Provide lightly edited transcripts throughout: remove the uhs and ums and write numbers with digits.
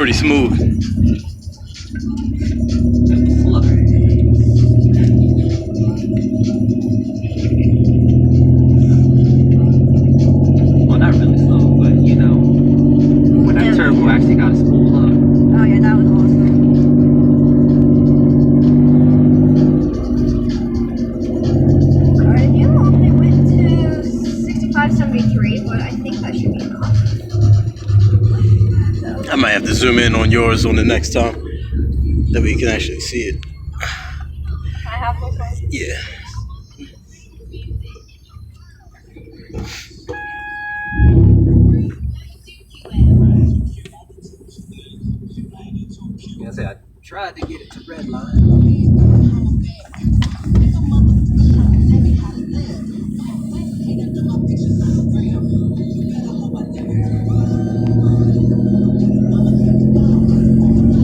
pretty smooth. Well, not really slow, but you know, when that turbo actually got to spool up. Oh yeah, that was awesome. Alright, you only went to 6573, but I think that should be enough. So. I might have to zoom in on yours on the next time that we can actually see it. Can I have this one? Yeah. I tried to get it to red line.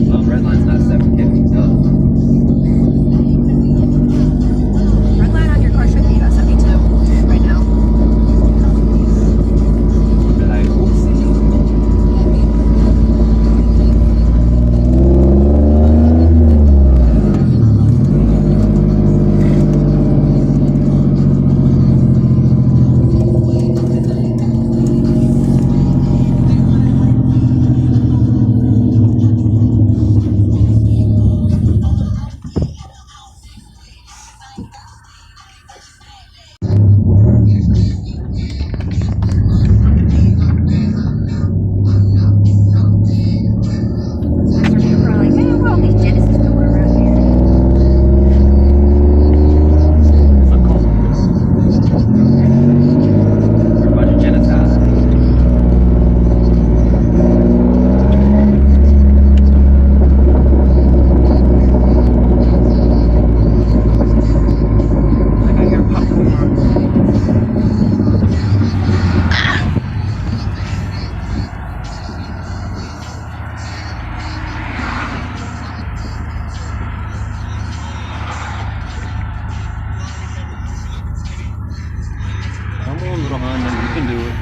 Well, red line's not 750. No. Red line on your car should be about 72 right now. Like, oopsie. Come on, little Honda, you can do it.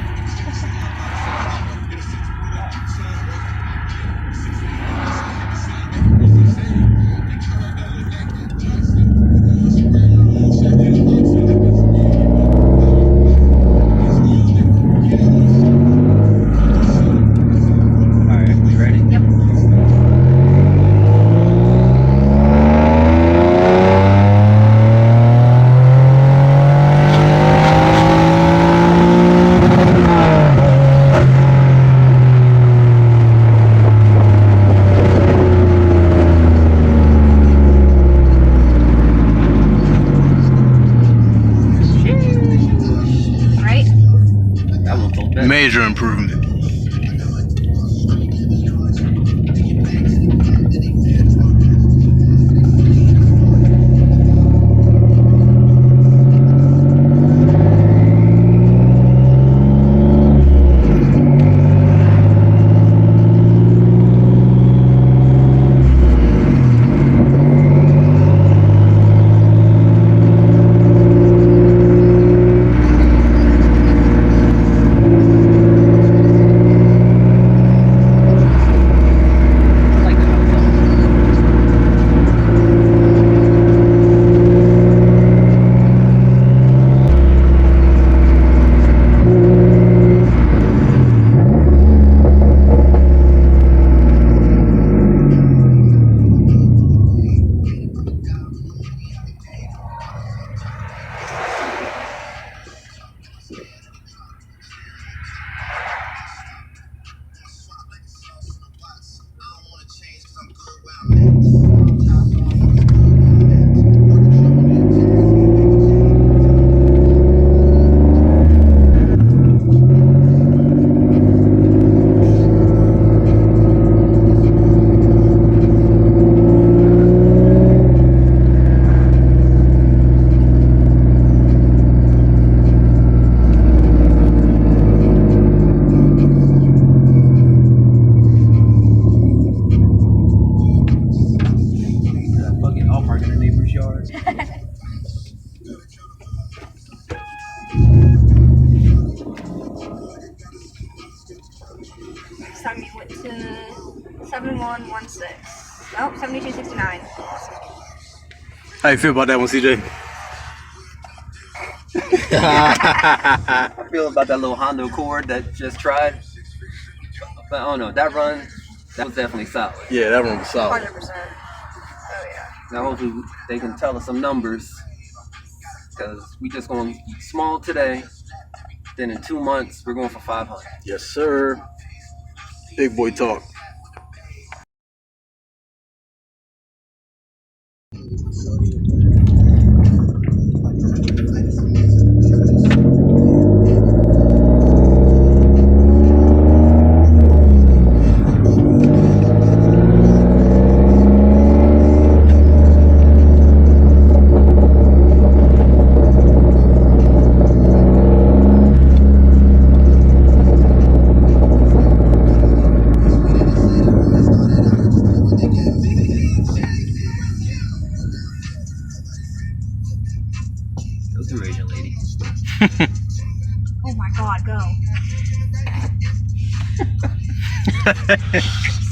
Alright, we ready? Yep. Right? That one felt better. Major improvement. Next time you went to 7-1. 72.6. Nope, 72.69. How you feel about that one, CJ? I feel about that little Honda Accord that just tried. But I don't know, that run, that was definitely solid. Yeah, that one was solid. 100%. Oh, yeah. Now hopefully they can tell us some numbers. Because we just going small today. Then in 2 months, we're going for 500. Yes, sir. Big boy talk. Go through, Asian lady. Oh my god, go.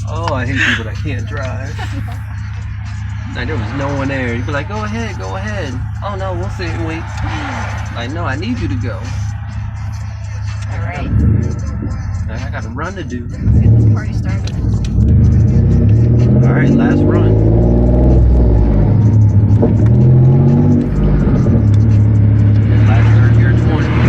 Oh, I hate people that can't drive. Like, there was no one there. You'd be like, go ahead, go ahead. Oh no, we'll sit and wait. Like, no, I need you to go. Alright. I got a run to do. Let's get this party started. Alright, last run. Last third gear 20.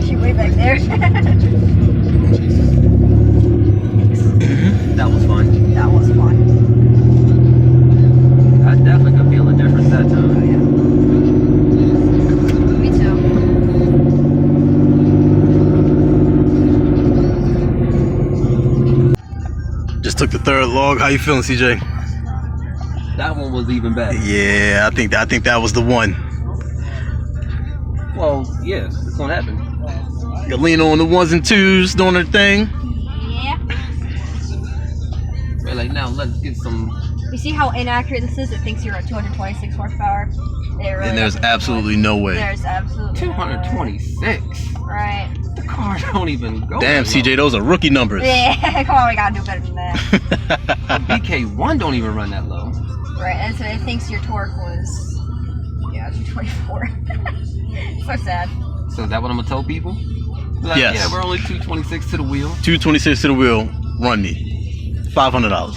She way back there. That was fun. That was fun. I definitely could feel a difference that time. Me too. Just took the third log. How you feeling, CJ? That one was even better. Yeah, I think that was the one. Well, yeah, it's gonna happen. Galena on the ones and twos doing her thing. Yeah. We're like, now let's get some. You see how inaccurate this is? It thinks you're at 226 horsepower. It really And there's doesn't. absolutely no way. There's absolutely no way. 226. Right. The car don't even go. Damn, that CJ, those are rookie numbers. Yeah, come on, we gotta do better than that. low. BK1 don't even run that low. Right, and so it thinks your torque was, 224. So sad. So is that what I'm gonna tell people? Like, Yes. Yeah, we're only 226 to the wheel. 226 to the wheel. Run me. $500.